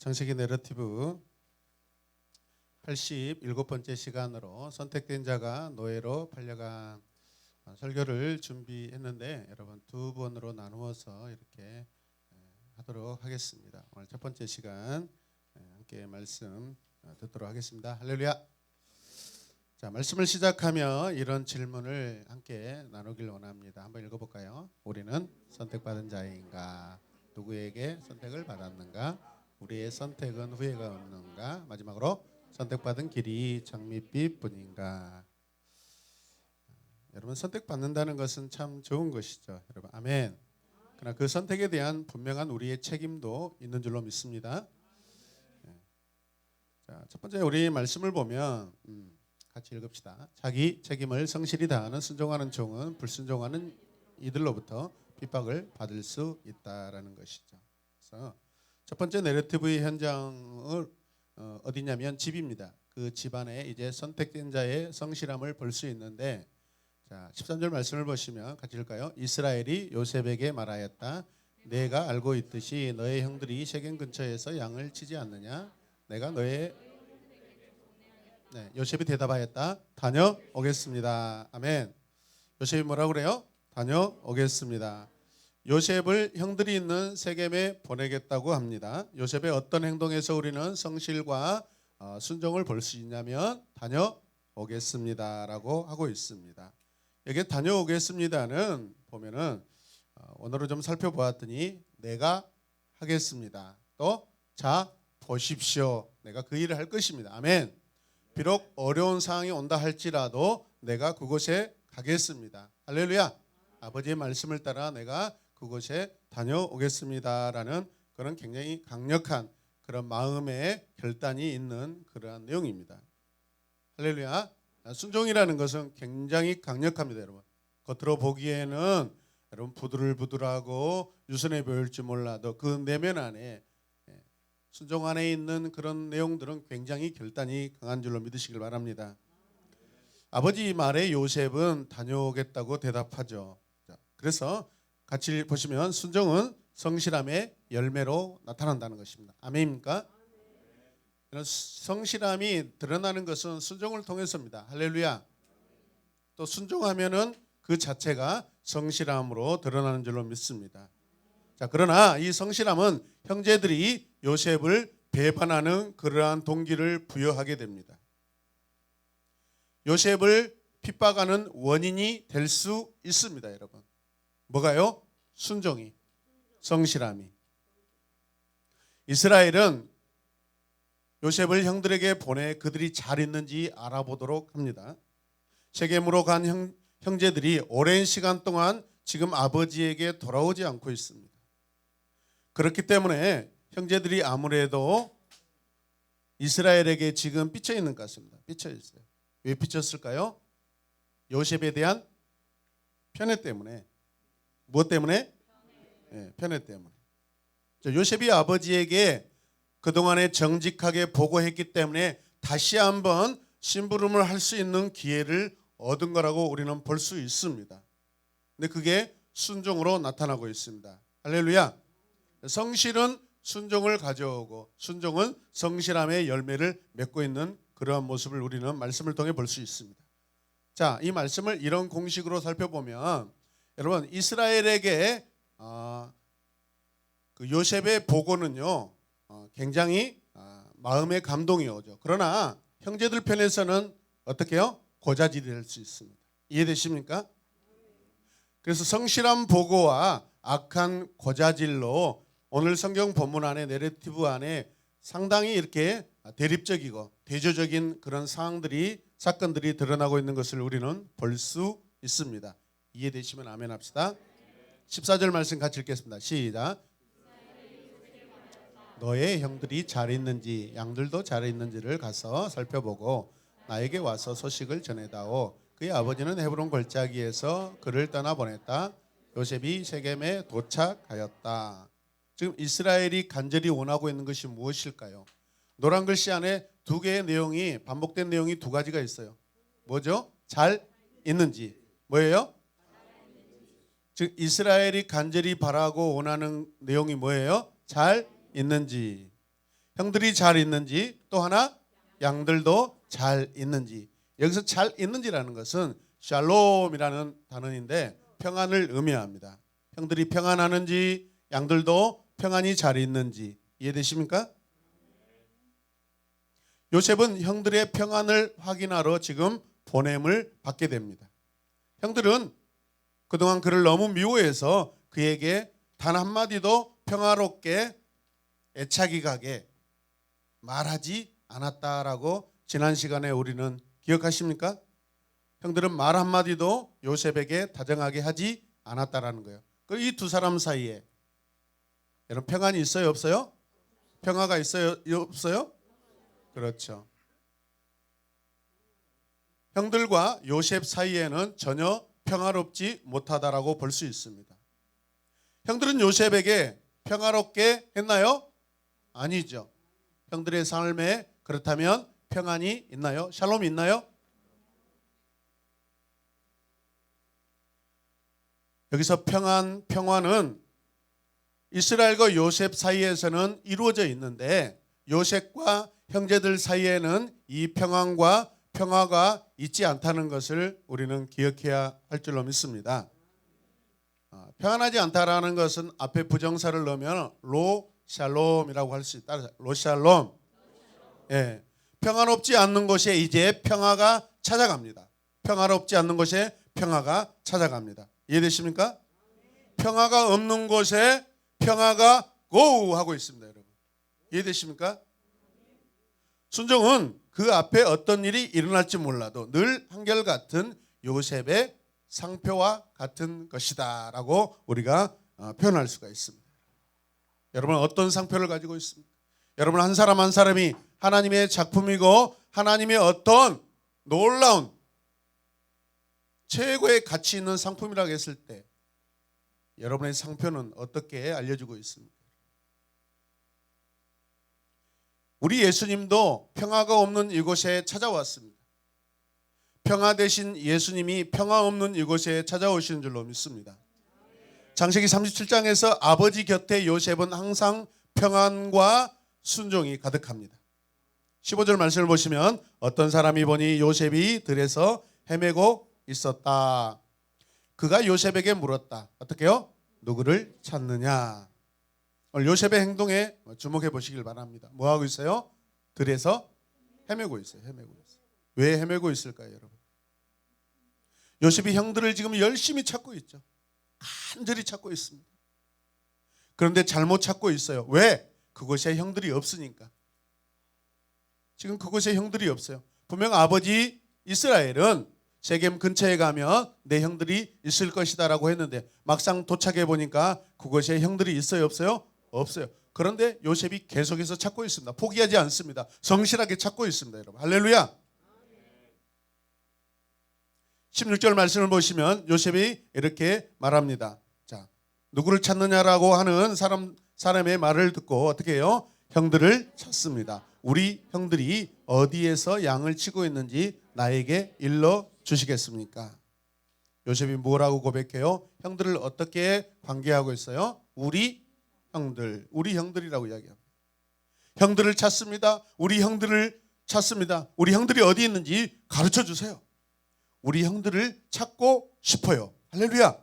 창세기 내러티브 87번째 시간으로 선택된 자가 노예로 팔려간 설교를 준비했는데 여러분 두 번으로 나누어서 이렇게 하도록 하겠습니다. 오늘 첫 번째 시간 함께 말씀 듣도록 하겠습니다. 할렐루야. 자, 말씀을 시작하며 이런 질문을 함께 나누길 원합니다. 한번 읽어볼까요? 우리는 선택받은 자인가? 누구에게 선택을 받았는가? 우리의 선택은 후회가 없는가? 마지막으로 선택받은 길이 장밋빛뿐인가? 여러분 선택받는다는 것은 참 좋은 것이죠. 여러분 아멘. 그러나 그 선택에 대한 분명한 우리의 책임도 있는 줄로 믿습니다. 자, 첫 번째 우리 말씀을 보면 같이 읽읍시다. 자기 책임을 성실히 다하는 순종하는 종은 불순종하는 이들로부터 핍박을 받을 수 있다라는 것이죠. 그래서 첫 번째 내러티브의 현장을 어디냐면 집입니다. 그 집안에 이제 선택된 자의 성실함을 볼 수 있는데, 자 13절 말씀을 보시면 같이 읽을까요? 이스라엘이 요셉에게 말하였다. 내가 알고 있듯이 너의 형들이 셰겜 근처에서 양을 치지 않느냐? 내가 너의 요셉이 대답하였다. 다녀오겠습니다. 아멘. 요셉이 뭐라고 그래요? 다녀오겠습니다. 요셉을 형들이 있는 세겜에 보내겠다고 합니다. 요셉의 어떤 행동에서 우리는 성실과 순종을 볼 수 있냐면 다녀오겠습니다라고 하고 있습니다. 여기 다녀오겠습니다는 보면은 오늘은 좀 살펴보았더니 내가 하겠습니다. 또 자 보십시오. 내가 그 일을 할 것입니다. 아멘. 비록 어려운 상황이 온다 할지라도 내가 그곳에 가겠습니다. 할렐루야. 아버지의 말씀을 따라 내가 그곳에 다녀오겠습니다라는 그런 굉장히 강력한 그런 마음의 결단이 있는 그러한 내용입니다. 할렐루야. 순종이라는 것은 굉장히 강력합니다, 여러분. 겉으로 보기에는 여러분 부들부들하고 유순해 보일지 몰라도 그 내면 안에 순종 안에 있는 그런 내용들은 굉장히 결단이 강한 줄로 믿으시길 바랍니다. 아버지 말에 요셉은 다녀오겠다고 대답하죠. 그래서 같이 보시면 순종은 성실함의 열매로 나타난다는 것입니다. 아멘입니까? 성실함이 드러나는 것은 순종을 통해서입니다. 할렐루야. 또 순종하면은 그 자체가 성실함으로 드러나는 줄로 믿습니다. 자, 그러나 이 성실함은 형제들이 요셉을 배반하는 그러한 동기를 부여하게 됩니다. 요셉을 핍박하는 원인이 될 수 있습니다, 여러분. 뭐가요? 순종이, 성실함이. 이스라엘은 요셉을 형들에게 보내 그들이 잘 있는지 알아보도록 합니다. 셰겜으로 간 형제들이 오랜 시간 동안 지금 아버지에게 돌아오지 않고 있습니다. 그렇기 때문에 형제들이 아무래도 이스라엘에게 지금 삐쳐 있는 것 같습니다. 삐쳐 있어요. 왜 삐쳤을까요? 요셉에 대한 편애 때문에. 무엇 때문에? 편애 때문에. 요셉이 아버지에게 그동안에 정직하게 보고했기 때문에 다시 한번 심부름을 할 수 있는 기회를 얻은 거라고 우리는 볼 수 있습니다. 근데 그게 순종으로 나타나고 있습니다. 할렐루야. 성실은 순종을 가져오고 순종은 성실함의 열매를 맺고 있는 그러한 모습을 우리는 말씀을 통해 볼 수 있습니다. 자, 이 말씀을 이런 공식으로 살펴보면 여러분 이스라엘에게 그 요셉의 보고는요 굉장히 마음의 감동이 오죠. 그러나 형제들 편에서는 어떻게 해요? 고자질이 될 수 있습니다. 이해되십니까? 그래서 성실한 보고와 악한 고자질로 오늘 성경 본문 안에 내러티브 안에 상당히 이렇게 대립적이고 대조적인 그런 상황들이 사건들이 드러나고 있는 것을 우리는 볼 수 있습니다. 이해되시면 아멘 합시다. 14절 말씀 같이 읽겠습니다. 시작. 너의 형들이 잘 있는지 양들도 잘 있는지를 가서 살펴보고 나에게 와서 소식을 전해다오. 그의 아버지는 헤브론 골짜기에서 그를 떠나보냈다. 요셉이 셰겜에 도착하였다. 지금 이스라엘이 간절히 원하고 있는 것이 무엇일까요? 노란 글씨 안에 두 개의 내용이 반복된 내용이 두 가지가 있어요. 뭐죠? 잘 있는지. 뭐예요? 즉 이스라엘이 간절히 바라고 원하는 내용이 뭐예요? 잘 있는지. 형들이 잘 있는지, 또 하나 양들도 잘 있는지. 여기서 잘 있는지라는 것은 샬롬이라는 단어인데 평안을 의미합니다. 형들이 평안하는지, 양들도 평안이 잘 있는지 이해되십니까? 요셉은 형들의 평안을 확인하러 지금 보냄을 받게 됩니다. 형들은 그동안 그를 너무 미워해서 그에게 단 한마디도 평화롭게 애착이 가게 말하지 않았다라고 지난 시간에 우리는 기억하십니까? 형들은 말 한마디도 요셉에게 다정하게 하지 않았다라는 거예요. 이 두 사람 사이에 여러분 평안이 있어요, 없어요? 평화가 있어요, 없어요? 그렇죠. 형들과 요셉 사이에는 전혀 평화롭지 못하다라고 볼 수 있습니다. 형들은 요셉에게 평화롭게 했나요? 아니죠. 형들의 삶에 그렇다면 평안이 있나요? 샬롬이 있나요? 여기서 평화는 이스라엘과 요셉 사이에서는 이루어져 있는데 요셉과 형제들 사이에는 이 평안과 평화가 있지 않다는 것을 우리는 기억해야 할 줄로 믿습니다. 평안하지 않다라는 것은 앞에 부정사를 넣으면 로샬롬이라고 할 수 있다. 로샬롬. 예. 평안롭지 않는 곳에 이제 평화가 찾아갑니다. 평화롭지 않는 곳에 평화가 찾아갑니다. 이해되십니까? 평화가 없는 곳에 평화가 고 하고 있습니다, 여러분. 이해되십니까? 순종은 그 앞에 어떤 일이 일어날지 몰라도 늘 한결같은 요셉의 상표와 같은 것이다 라고 우리가 표현할 수가 있습니다. 여러분 어떤 상표를 가지고 있습니까? 여러분 한 사람 한 사람이 하나님의 작품이고 하나님의 어떤 놀라운 최고의 가치 있는 상품이라고 했을 때 여러분의 상표는 어떻게 알려주고 있습니까? 우리 예수님도 평화가 없는 이곳에 찾아왔습니다. 평화 대신 예수님이 평화 없는 이곳에 찾아오시는 줄로 믿습니다. 창세기 37장에서 아버지 곁에 요셉은 항상 평안과 순종이 가득합니다. 15절 말씀을 보시면 어떤 사람이 보니 요셉이 들에서 헤매고 있었다. 그가 요셉에게 물었다. 어떻게요? 누구를 찾느냐? 오늘 요셉의 행동에 주목해 보시길 바랍니다. 뭐 하고 있어요? 들에서 헤매고 있어요. 왜 헤매고 있을까요, 여러분? 요셉이 형들을 지금 열심히 찾고 있죠. 간절히 찾고 있습니다. 그런데 잘못 찾고 있어요. 왜? 그곳에 형들이 없으니까. 지금 그곳에 형들이 없어요. 분명 아버지 이스라엘은 세겜 근처에 가면 내 형들이 있을 것이다라고 했는데 막상 도착해 보니까 그곳에 형들이 있어요, 없어요? 없어요. 그런데 요셉이 계속해서 찾고 있습니다. 포기하지 않습니다. 성실하게 찾고 있습니다, 여러분. 할렐루야. 16절 말씀을 보시면 요셉이 이렇게 말합니다. 자, 누구를 찾느냐라고 하는 사람의 말을 듣고 어떻게 해요? 형들을 찾습니다. 우리 형들이 어디에서 양을 치고 있는지 나에게 일러 주시겠습니까? 요셉이 뭐라고 고백해요? 형들을 어떻게 관계하고 있어요? 우리 형들이라고 이야기합니다. 형들을 찾습니다. 우리 형들을 찾습니다. 우리 형들이 어디 있는지 가르쳐 주세요. 우리 형들을 찾고 싶어요. 할렐루야.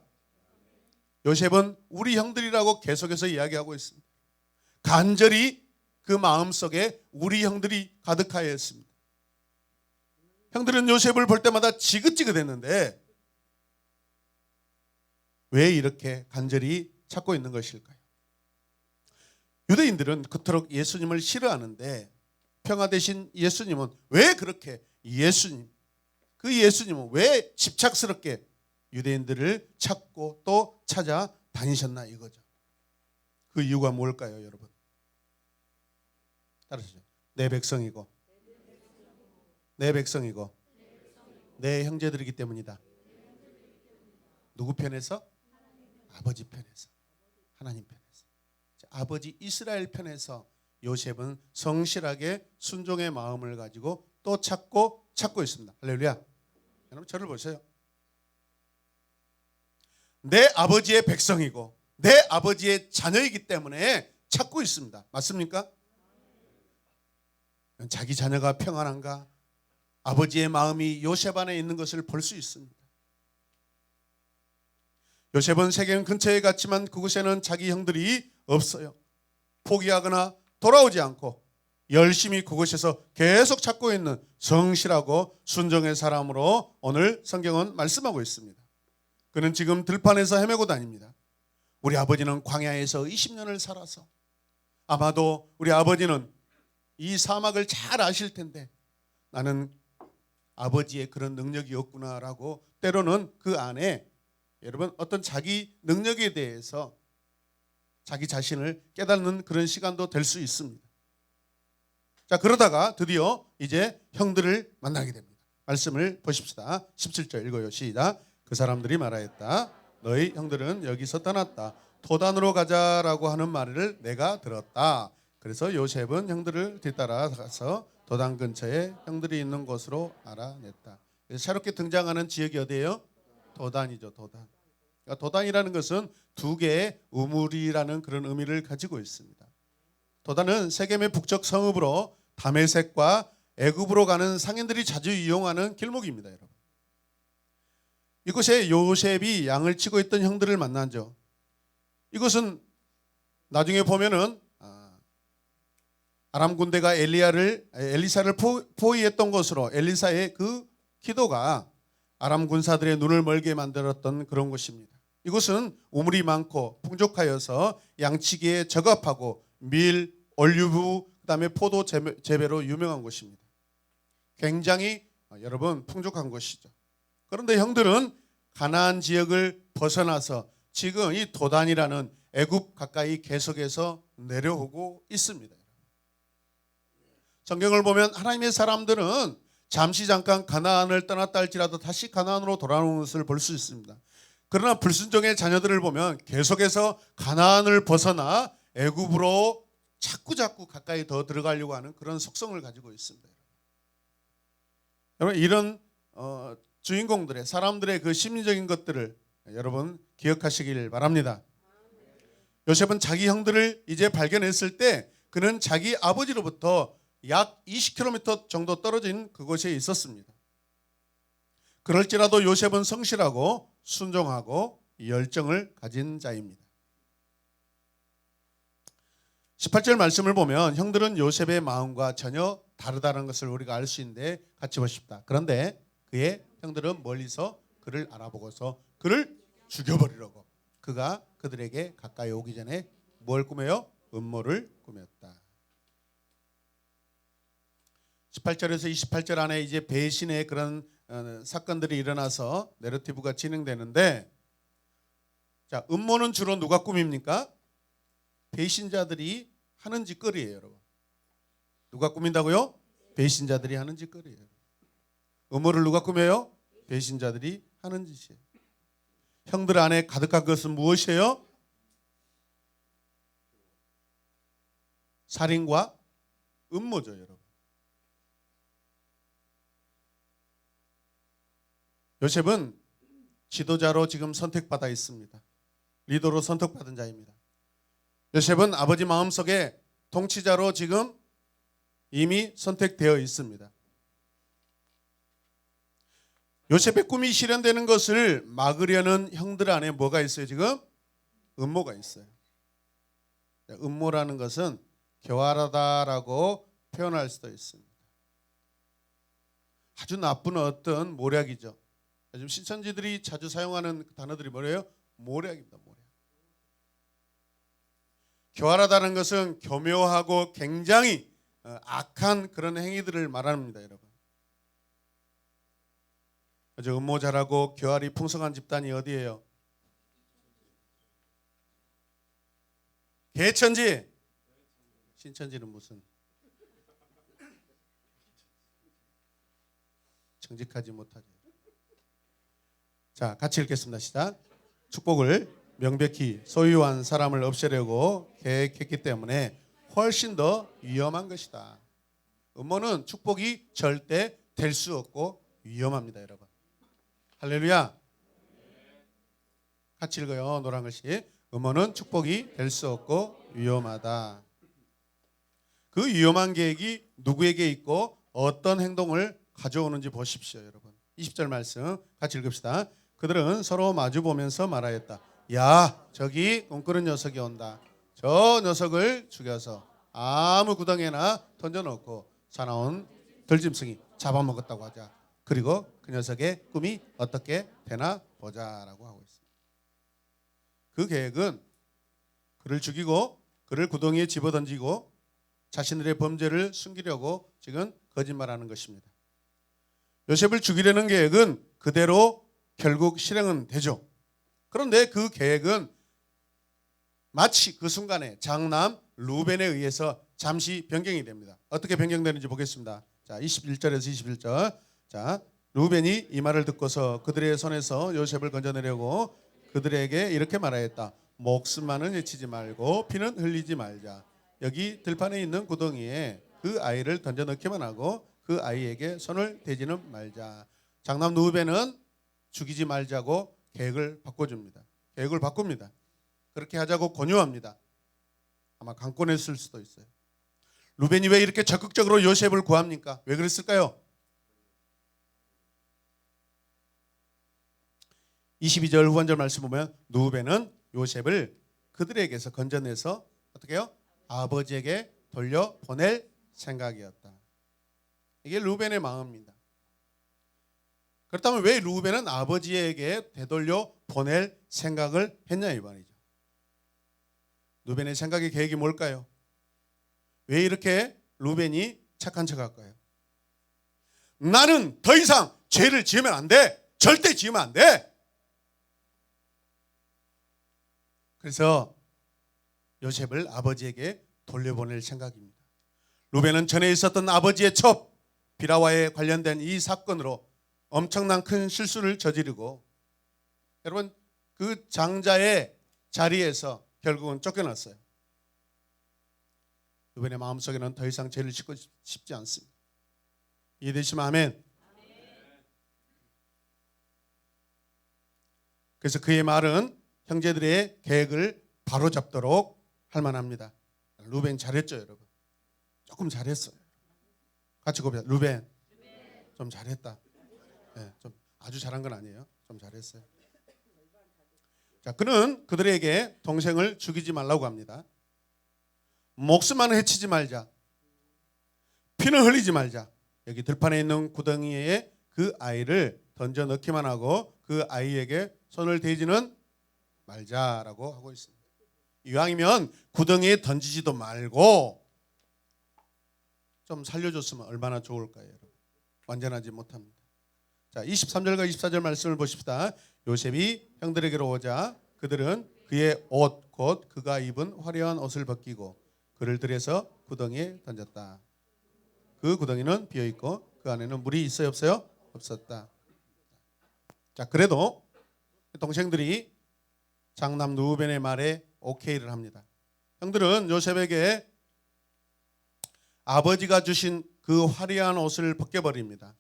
요셉은 우리 형들이라고 계속해서 이야기하고 있습니다. 간절히 그 마음속에 우리 형들이 가득하여 있습니다. 형들은 요셉을 볼 때마다 지긋지긋했는데 왜 이렇게 간절히 찾고 있는 것일까요? 유대인들은 그토록 예수님을 싫어하는데 평화 대신 예수님은 왜 그렇게 그 예수님은 왜 집착스럽게 유대인들을 찾고 또 찾아다니셨나 이거죠. 그 이유가 뭘까요, 여러분? 따라하시죠. 내 백성이고 내 형제들이기 때문이다. 누구 편에서? 아버지 편에서. 하나님 편에서. 아버지 이스라엘 편에서 요셉은 성실하게 순종의 마음을 가지고 또 찾고 있습니다. 할렐루야. 여러분 저를 보세요. 내 아버지의 백성이고 내 아버지의 자녀이기 때문에 찾고 있습니다. 맞습니까? 자기 자녀가 평안한가? 아버지의 마음이 요셉 안에 있는 것을 볼 수 있습니다. 요셉은 세겜 근처에 갔지만 그곳에는 자기 형들이 없어요. 포기하거나 돌아오지 않고 열심히 그곳에서 계속 찾고 있는 성실하고 순종의 사람으로 오늘 성경은 말씀하고 있습니다. 그는 지금 들판에서 헤매고 다닙니다. 우리 아버지는 광야에서 20년을 살아서 아마도 우리 아버지는 이 사막을 잘 아실 텐데 나는 아버지의 그런 능력이 없구나라고 때로는 그 안에 여러분 어떤 자기 능력에 대해서 자기 자신을 깨닫는 그런 시간도 될 수 있습니다. 자, 그러다가 드디어 이제 형들을 만나게 됩니다. 말씀을 보십시다. 17절 읽어요. 시작. 그 사람들이 말하였다. 너희 형들은 여기서 떠났다. 도단으로 가자라고 하는 말을 내가 들었다. 그래서 요셉은 형들을 뒤따라가서 도단 근처에 형들이 있는 곳으로 알아냈다. 그래서 새롭게 등장하는 지역이 어디예요? 도단이죠. 도단. 그러니까 도단이라는 것은 두 개의 우물이라는 그런 의미를 가지고 있습니다. 도단은 세겜의 북쪽 성읍으로 다메섹과 애굽으로 가는 상인들이 자주 이용하는 길목입니다. 여러분. 이곳에 요셉이 양을 치고 있던 형들을 만나죠. 이것은 나중에 보면은 아람 군대가 엘리사를 포위했던 것으로 엘리사의 그 기도가 아람 군사들의 눈을 멀게 만들었던 그런 곳입니다. 이곳은 우물이 많고 풍족하여서 양치기에 적합하고 밀, 올리브, 그다음에 포도 재배로 유명한 곳입니다. 굉장히 여러분 풍족한 곳이죠. 그런데 형들은 가나안 지역을 벗어나서 지금 이 도단이라는 애굽 가까이 계속해서 내려오고 있습니다. 성경을 보면 하나님의 사람들은 잠시 잠깐 가나안을 떠났다 할지라도 다시 가나안으로 돌아오는 것을 볼 수 있습니다. 그러나 불순종의 자녀들을 보면 계속해서 가나안을 벗어나 애굽으로 자꾸 가까이 더 들어가려고 하는 그런 속성을 가지고 있습니다. 여러분 이런 주인공들의 사람들의 그 심리적인 것들을 여러분 기억하시길 바랍니다. 요셉은 자기 형들을 이제 발견했을 때 그는 자기 아버지로부터 약 20km 정도 떨어진 그곳에 있었습니다. 그럴지라도 요셉은 성실하고 순종하고 열정을 가진 자입니다. 18절 말씀을 보면 형들은 요셉의 마음과 전혀 다르다는 것을 우리가 알 수 있는데 같이 보십시다. 그런데 그의 형들은 멀리서 그를 알아보고서 그를 죽여버리려고 그가 그들에게 가까이 오기 전에 뭘 꾸며요? 음모를 꾸몄다. 18절에서 28절 안에 이제 배신의 그런 사건들이 일어나서 내러티브가 진행되는데, 자, 음모는 주로 누가 꾸밉니까? 배신자들이 하는 짓거리예요, 여러분. 누가 꾸민다고요? 배신자들이 하는 짓거리예요. 음모를 누가 꾸며요? 배신자들이 하는 짓이에요. 형들 안에 가득한 것은 무엇이에요? 살인과 음모죠, 여러분. 요셉은 지도자로 지금 선택받아 있습니다. 리더로 선택받은 자입니다. 요셉은 아버지 마음속에 통치자로 지금 이미 선택되어 있습니다. 요셉의 꿈이 실현되는 것을 막으려는 형들 안에 뭐가 있어요? 지금 음모가 있어요. 음모라는 것은 교활하다라고 표현할 수도 있습니다. 아주 나쁜 어떤 모략이죠. 요즘 신천지들이 자주 사용하는 단어들이 뭐래요? 모략입니다. 모략. 교활하다는 것은 교묘하고 굉장히 악한 그런 행위들을 말합니다, 여러분. 아주 음모 잘하고 교활이 풍성한 집단이 어디예요? 개천지. 신천지는 무슨 정직하지 못하죠. 자, 같이 읽겠습니다. 시작. 축복을 명백히 소유한 사람을 없애려고 계획했기 때문에 훨씬 더 위험한 것이다. 음모는 축복이 절대 될 수 없고 위험합니다, 여러분. 할렐루야. 같이 읽어요. 노란 글씨. 음모는 축복이 될 수 없고 위험하다. 그 위험한 계획이 누구에게 있고 어떤 행동을 가져오는지 보십시오, 여러분. 20절 말씀 같이 읽읍시다. 그들은 서로 마주보면서 말하였다. 야, 저기 꿈꾸는 녀석이 온다. 저 녀석을 죽여서 아무 구덩이나 던져놓고 사나운 들짐승이 잡아먹었다고 하자. 그리고 그 녀석의 꿈이 어떻게 되나 보자라고 하고 있습니다. 그 계획은 그를 죽이고 그를 구덩이에 집어던지고 자신들의 범죄를 숨기려고 지금 거짓말하는 것입니다. 요셉을 죽이려는 계획은 그대로 결국 실행은 되죠. 그런데 그 계획은 마치 그 순간에 장남 루벤에 의해서 잠시 변경이 됩니다. 어떻게 변경되는지 보겠습니다. 자, 21절에서 21절. 자, 루벤이 이 말을 듣고서 그들의 손에서 요셉을 건져내려고 그들에게 이렇게 말하였다. 목숨만은 해치지 말고 피는 흘리지 말자. 여기 들판에 있는 구덩이에 그 아이를 던져 넣기만 하고 그 아이에게 손을 대지는 말자. 장남 루벤은 죽이지 말자고 계획을 바꿔줍니다. 계획을 바꿉니다. 그렇게 하자고 권유합니다. 아마 강권했을 수도 있어요. 루벤이 왜 이렇게 적극적으로 요셉을 구합니까? 왜 그랬을까요? 22절 후반절 말씀 보면 루벤은 요셉을 그들에게서 건져내서 어떻게 해요? 아버지에게 돌려보낼 생각이었다. 이게 루벤의 마음입니다. 그렇다면 왜 루벤은 아버지에게 되돌려 보낼 생각을 했냐 이 말이죠. 루벤의 생각의 계획이 뭘까요? 왜 이렇게 루벤이 착한 척할까요? 나는 더 이상 죄를 지으면 안 돼. 절대 지으면 안 돼. 그래서 요셉을 아버지에게 돌려보낼 생각입니다. 루벤은 전에 있었던 아버지의 첩 비라와에 관련된 이 사건으로 엄청난 큰 실수를 저지르고 여러분 그 장자의 자리에서 결국은 쫓겨났어요. 루벤의 마음속에는 더 이상 죄를 짓고 싶지 않습니다. 이해되시면 아멘. 그래서 그의 말은 형제들의 계획을 바로잡도록 할 만합니다. 루벤 잘했죠, 여러분. 조금 잘했어요. 같이 고백합니다. 루벤 좀 잘했다. 네, 좀 아주 잘한 건 아니에요. 좀 잘했어요. 자, 그는 그들에게 동생을 죽이지 말라고 합니다. 목숨만 해치지 말자. 피는 흘리지 말자. 여기 들판에 있는 구덩이에 그 아이를 던져 넣기만 하고 그 아이에게 손을 대지는 말자라고 하고 있습니다. 이왕이면 구덩이에 던지지도 말고 좀 살려줬으면 얼마나 좋을까요, 여러분? 완전하지 못합니다. 자, 23절과 24절 말씀을 보십시다. 요셉이 형들에게로 오자 그들은 그의 옷 곧 그가 입은 화려한 옷을 벗기고 그를 들여서 구덩이에 던졌다. 그 구덩이는 비어 있고 그 안에는 물이 있어요, 없어요? 없었다. 자, 그래도 동생들이 장남 루벤의 말에 오케이를 합니다. 형들은 요셉에게 아버지가 주신 그 화려한 옷을 벗겨버립니다.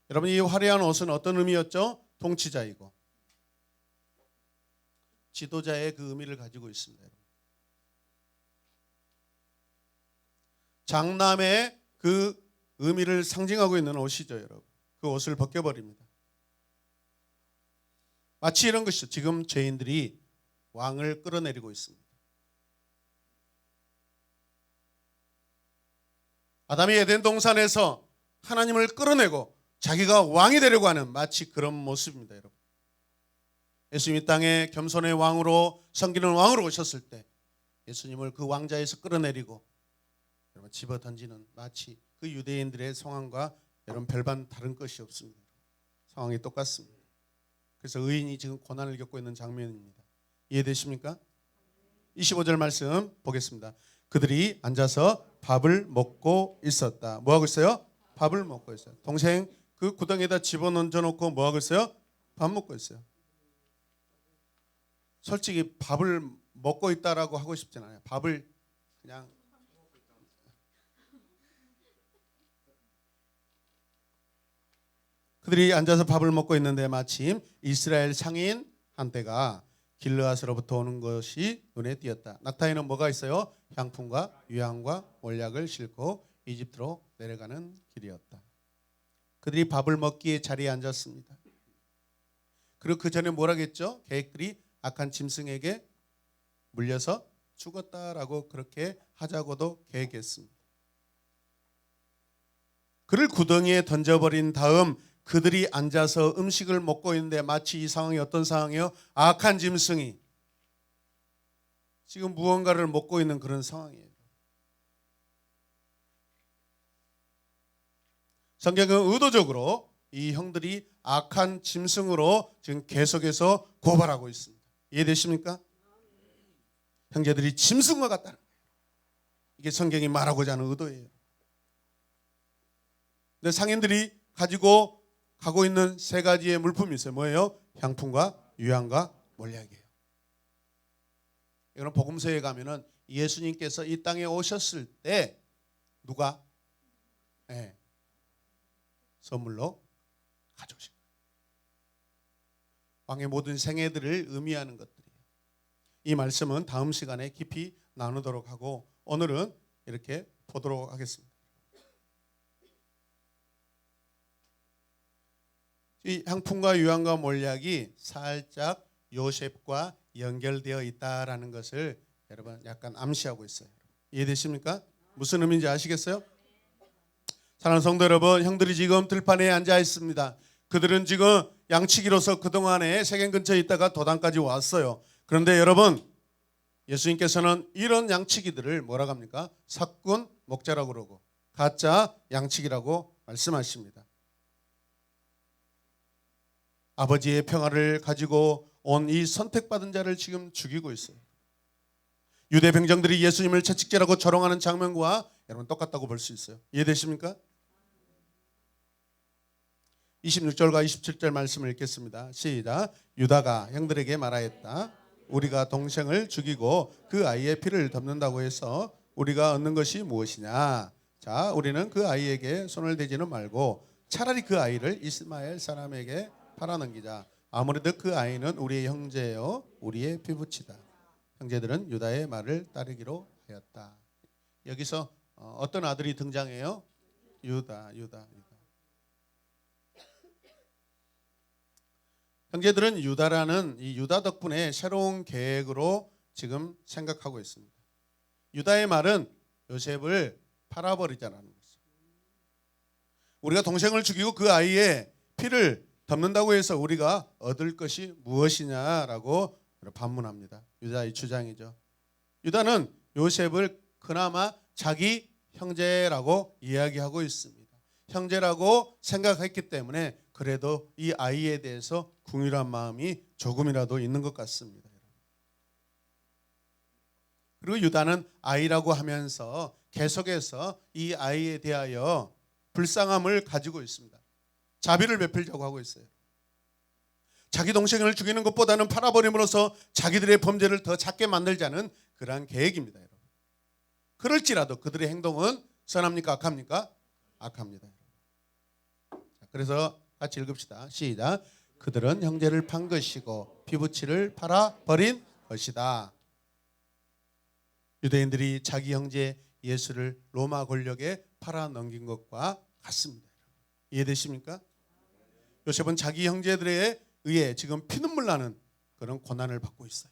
여러분 이 화려한 옷은 어떤 의미였죠? 통치자이고 지도자의 그 의미를 가지고 있습니다. 장남의 그 의미를 상징하고 있는 옷이죠, 여러분. 그 옷을 벗겨버립니다. 마치 이런 것이죠. 지금 죄인들이 왕을 끌어내리고 있습니다. 아담이 에덴 동산에서 하나님을 끌어내고 자기가 왕이 되려고 하는 마치 그런 모습입니다, 여러분. 예수님이 이 땅에 겸손의 왕으로 섬기는 왕으로 오셨을 때 예수님을 그 왕자에서 끌어내리고 여러분 집어 던지는 마치 그 유대인들의 상황과 여러분 별반 다른 것이 없습니다. 상황이 똑같습니다. 그래서 의인이 지금 고난을 겪고 있는 장면입니다. 이해되십니까? 25절 말씀 보겠습니다. 그들이 앉아서 밥을 먹고 있었다. 뭐 하고 있어요? 밥을 먹고 있어요. 동생 그 구덩이에다 집어넣어 놓고 뭐 하고 있어요? 밥 먹고 있어요. 솔직히 밥을 먹고 있다라고 하고 싶진 않아요. 밥을 그냥 그들이 앉아서 밥을 먹고 있는데 마침 이스라엘 상인 한때가 길르앗으로부터 오는 것이 눈에 띄었다. 낙타에는 뭐가 있어요? 향품과 유향과 몰약을 싣고 이집트로 내려가는 길이었다. 그들이 밥을 먹기에 자리에 앉았습니다. 그리고 그 전에 뭐라겠죠? 계획들이 악한 짐승에게 물려서 죽었다라고 그렇게 하자고도 계획했습니다. 그를 구덩이에 던져버린 다음 그들이 앉아서 음식을 먹고 있는데 마치 이 상황이 어떤 상황이에요? 악한 짐승이 지금 무언가를 먹고 있는 그런 상황이에요. 성경은 의도적으로 이 형들이 악한 짐승으로 지금 계속해서 고발하고 있습니다. 이해되십니까? 형제들이 짐승과 같다는 거예요. 이게 성경이 말하고자 하는 의도예요. 근데 상인들이 가지고 가고 있는 세 가지의 물품이 있어요. 뭐예요? 향품과 유향과 몰약이에요. 이거는 복음서에 가면은 예수님께서 이 땅에 오셨을 때 누가 선물로 가져오신 거예요. 왕의 모든 생애들을 의미하는 것들이에요. 이 말씀은 다음 시간에 깊이 나누도록 하고 오늘은 이렇게 보도록 하겠습니다. 이 향품과 유향과 몰약이 살짝 요셉과 연결되어 있다라는 것을 여러분 약간 암시하고 있어요. 이해되십니까? 무슨 의미인지 아시겠어요? 사랑하는 성도 여러분, 형들이 지금 들판에 앉아 있습니다. 그들은 지금 양치기로서 그동안에 세겜 근처에 있다가 도단까지 왔어요. 그런데 여러분, 예수님께서는 이런 양치기들을 뭐라고 합니까? 사꾼 목자라고 그러고 가짜 양치기라고 말씀하십니다. 아버지의 평화를 가지고 온 이 선택받은 자를 지금 죽이고 있어요. 유대 병정들이 예수님을 채찍질하고 조롱하는 장면과 여러분 똑같다고 볼 수 있어요. 이해되십니까? 26절과 27절 말씀을 읽겠습니다. 시작. 유다가 형들에게 말하였다. 우리가 동생을 죽이고 그 아이의 피를 덮는다고 해서 우리가 얻는 것이 무엇이냐? 자, 우리는 그 아이에게 손을 대지는 말고 차라리 그 아이를 이스마엘 사람에게 팔아넘기자. 아무래도 그 아이는 우리의 형제요 우리의 피부치다. 형제들은 유다의 말을 따르기로 하였다. 여기서 어떤 아들이 등장해요? 유다. 형제들은 유다라는 이 유다 덕분에 새로운 계획으로 지금 생각하고 있습니다. 유다의 말은 요셉을 팔아버리자라는 거죠. 우리가 동생을 죽이고 그 아이의 피를 덮는다고 해서 우리가 얻을 것이 무엇이냐라고 반문합니다. 유다의 주장이죠. 유다는 요셉을 그나마 자기 형제라고 이야기하고 있습니다. 형제라고 생각했기 때문에 그래도 이 아이에 대해서 궁휼한 마음이 조금이라도 있는 것 같습니다. 그리고 유다는 아이라고 하면서 계속해서 이 아이에 대하여 불쌍함을 가지고 있습니다. 자비를 베풀려고 하고 있어요. 자기 동생을 죽이는 것보다는 팔아버림으로써 자기들의 범죄를 더 작게 만들자는 그러한 계획입니다. 여러분. 그럴지라도 그들의 행동은 선합니까? 악합니까? 악합니다. 자, 그래서 같이 읽읍시다. 시작. 그들은 형제를 판 것이고 피부치를 팔아버린 것이다. 유대인들이 자기 형제 예수를 로마 권력에 팔아넘긴 것과 같습니다. 이해되십니까? 요셉은 자기 형제들에 의해 지금 피눈물 나는 그런 고난을 받고 있어요.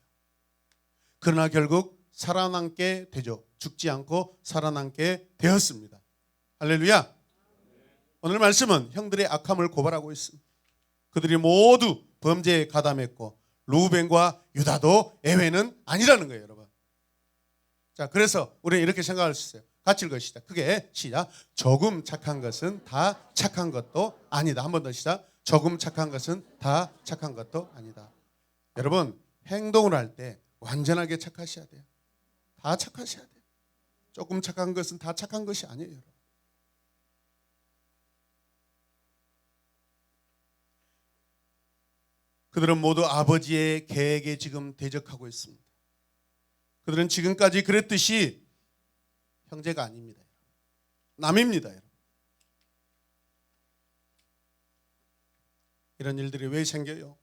그러나 결국 살아남게 되죠. 죽지 않고 살아남게 되었습니다. 할렐루야. 오늘 말씀은 형들의 악함을 고발하고 있습니다. 그들이 모두 범죄에 가담했고 루벤과 유다도 예외는 아니라는 거예요, 여러분. 자, 그래서 우리는 이렇게 생각할 수 있어요. 같이 읽으시다. 크게 시작. 조금 착한 것은 다 착한 것도 아니다. 한 번 더 시작. 조금 착한 것은 다 착한 것도 아니다. 여러분, 행동을 할 때 완전하게 착하셔야 돼요. 다 착하셔야 돼요. 조금 착한 것은 다 착한 것이 아니에요, 여러분. 그들은 모두 아버지의 계획에 지금 대적하고 있습니다. 그들은 지금까지 그랬듯이 형제가 아닙니다. 남입니다. 이런 일들이 왜 생겨요?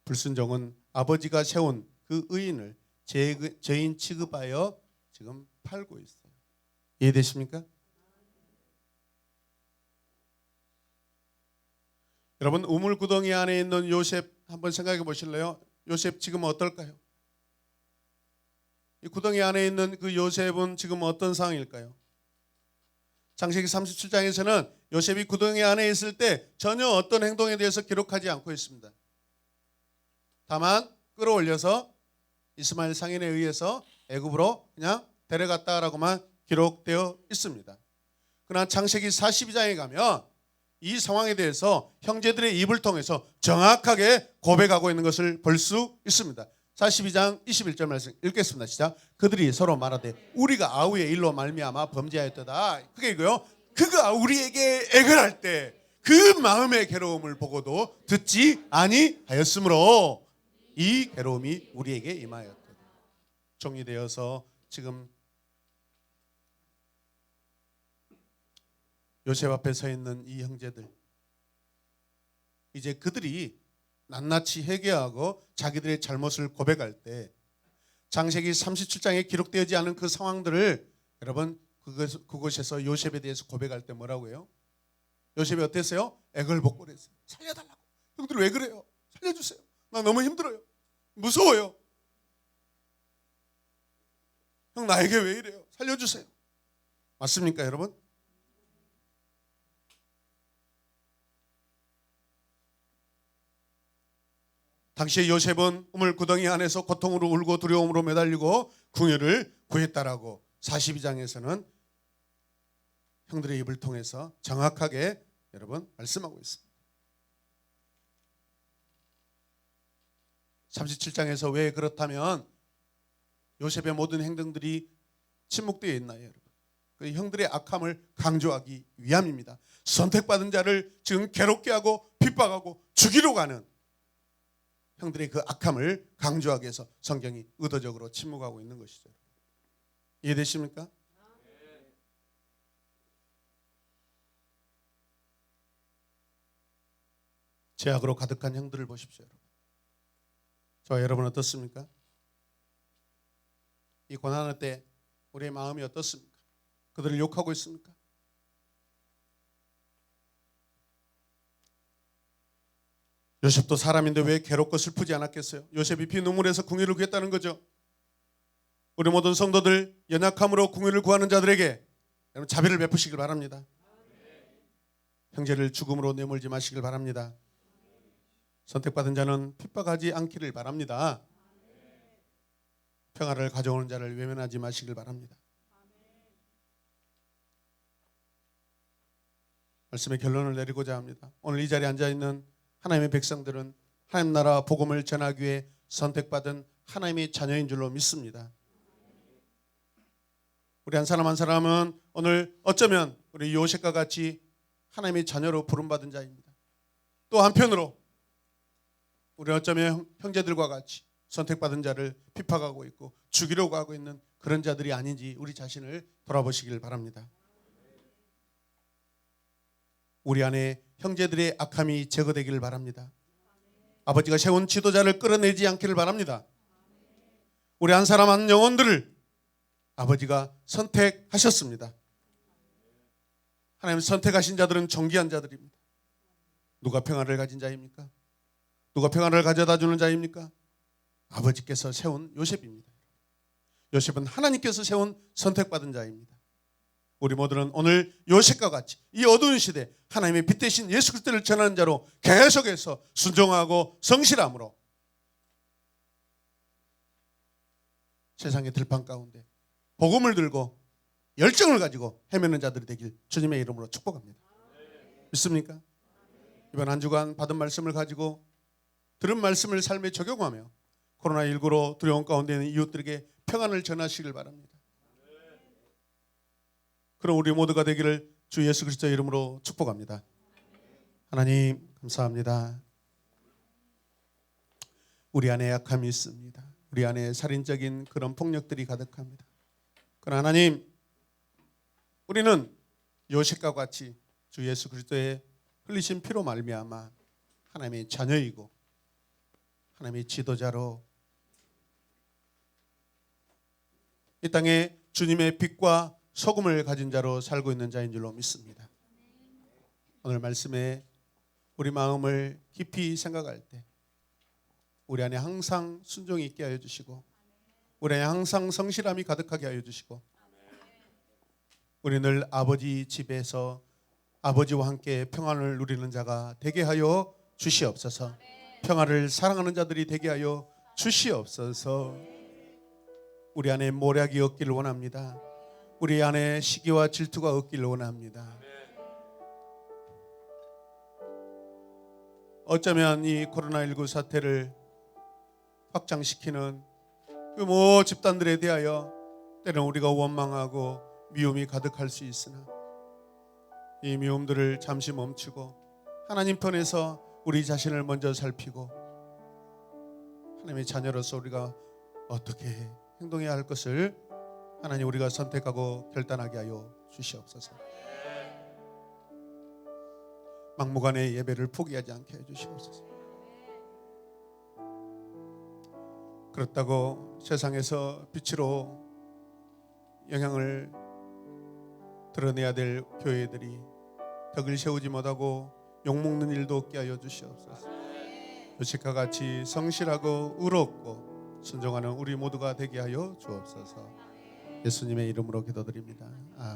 불순종은 아버지가 세운 그 의인을 죄인 취급하여 지금 팔고 있어요. 이해되십니까? 여러분 우물 구덩이 안에 있는 요셉 한번 생각해 보실래요? 요셉 지금 어떨까요? 이 구덩이 안에 있는 그 요셉은 지금 어떤 상황일까요? 창세기 37장에서는 요셉이 구덩이 안에 있을 때 전혀 어떤 행동에 대해서 기록하지 않고 있습니다. 다만 끌어올려서 이스마엘 상인에 의해서 애굽으로 그냥 데려갔다라고만 기록되어 있습니다. 그러나 창세기 42장에 가면 이 상황에 대해서 형제들의 입을 통해서 정확하게 고백하고 있는 것을 볼 수 있습니다. 42장 21절 말씀 읽겠습니다. 시작. 그들이 서로 말하되 우리가 아우의 일로 말미암아 범죄하였도다. 그게 이거요. 그가 우리에게 애걸할 때 그 마음의 괴로움을 보고도 듣지 아니하였으므로 이 괴로움이 우리에게 임하였다. 정리되어서 지금 요셉 앞에 서 있는 이 형제들, 이제 그들이 낱낱이 회개하고 자기들의 잘못을 고백할 때 창세기 37장에 기록되지 않은 그 상황들을 여러분 그곳에서 요셉에 대해서 고백할 때 뭐라고 해요? 요셉이 어땠어요? 애걸복걸 했어요. 살려달라고. 형들 왜 그래요? 살려주세요. 나 너무 힘들어요. 무서워요. 형 나에게 왜 이래요? 살려주세요. 맞습니까 여러분? 당시에 요셉은 우물 구덩이 안에서 고통으로 울고 두려움으로 매달리고 궁유를 구했다라고 42장에서는 형들의 입을 통해서 정확하게 여러분 말씀하고 있습니다. 37장에서 왜 그렇다면 요셉의 모든 행동들이 침묵되어 있나요 여러분? 그 형들의 악함을 강조하기 위함입니다. 선택받은 자를 지금 괴롭게 하고 핍박하고 죽이러 가는 형들의 그 악함을 강조하기 위해서 성경이 의도적으로 침묵하고 있는 것이죠. 이해되십니까? 죄악으로 가득한 형들을 보십시오. 저와 여러분 어떻습니까? 이 고난할 때 우리의 마음이 어떻습니까? 그들을 욕하고 있습니까? 요셉도 사람인데 왜 괴롭고 슬프지 않았겠어요? 요셉이 피눈물에서 궁유를 구했다는 거죠. 우리 모든 성도들 연약함으로 궁유를 구하는 자들에게 여러분 자비를 베푸시길 바랍니다. 형제를 죽음으로 내몰지 마시길 바랍니다. 선택받은 자는 핍박하지 않기를 바랍니다. 평화를 가져오는 자를 외면하지 마시길 바랍니다. 말씀의 결론을 내리고자 합니다. 오늘 이 자리에 앉아있는 하나님의 백성들은 하나님 나라 복음을 전하기 위해 선택받은 하나님의 자녀인 줄로 믿습니다. 우리 한 사람 한 사람은 오늘 어쩌면 우리 요셉과 같이 하나님의 자녀로 부름받은 자입니다. 또 한편으로 우리 어쩌면 형제들과 같이 선택받은 자를 핍박하고 있고 죽이려고 하고 있는 그런 자들이 아닌지 우리 자신을 돌아보시길 바랍니다. 우리 안에 형제들의 악함이 제거되기를 바랍니다. 아버지가 세운 지도자를 끌어내지 않기를 바랍니다. 우리 한 사람 한 영혼들을 아버지가 선택하셨습니다. 하나님 선택하신 자들은 존귀한 자들입니다. 누가 평안을 가진 자입니까? 누가 평안을 가져다 주는 자입니까? 아버지께서 세운 요셉입니다. 요셉은 하나님께서 세운 선택받은 자입니다. 우리 모두는 오늘 요셉과 같이 이 어두운 시대 하나님의 빛 대신 예수 그리스도를 전하는 자로 계속해서 순종하고 성실함으로 세상의 들판 가운데 복음을 들고 열정을 가지고 헤매는 자들이 되길 주님의 이름으로 축복합니다. 믿습니까? 이번 한 주간 받은 말씀을 가지고 들은 말씀을 삶에 적용하며 코로나19로 두려움 가운데 있는 이웃들에게 평안을 전하시길 바랍니다. 그럼 우리 모두가 되기를 주 예수 그리스도의 이름으로 축복합니다. 하나님 감사합니다. 우리 안에 약함이 있습니다. 우리 안에 살인적인 그런 폭력들이 가득합니다. 그러나 하나님 우리는 요셉과 같이 주 예수 그리스도의 흘리신 피로 말미암아 하나님의 자녀이고 하나님의 지도자로 이 땅에 주님의 빛과 소금을 가진 자로 살고 있는 자인 줄로 믿습니다. 오늘 말씀에 우리 마음을 깊이 생각할 때 우리 안에 항상 순종이 있게 하여 주시고 우리 안에 항상 성실함이 가득하게 하여 주시고 우리 늘 아버지 집에서 아버지와 함께 평안을 누리는 자가 되게 하여 주시옵소서. 평안을 사랑하는 자들이 되게 하여 주시옵소서. 우리 안에 모략이 없기를 원합니다. 우리 안에 시기와 질투가 없기를 원합니다. 어쩌면 이 코로나19 사태를 확장시키는 그 모 집단들에 대하여 때로는 우리가 원망하고 미움이 가득할 수 있으나 이 미움들을 잠시 멈추고 하나님 편에서 우리 자신을 먼저 살피고 하나님의 자녀로서 우리가 어떻게 행동해야 할 것을 하나님 우리가 선택하고 결단하게 하여 주시옵소서. 막무가내 예배를 포기하지 않게 해주시옵소서. 그렇다고 세상에서 빛으로 영향을 드러내야 될 교회들이 덕을 세우지 못하고 욕먹는 일도 없게 하여 주시옵소서. 요식과 같이 성실하고 의롭고 순종하는 우리 모두가 되게 하여 주옵소서. 예수님의 이름으로 기도드립니다. 아멘.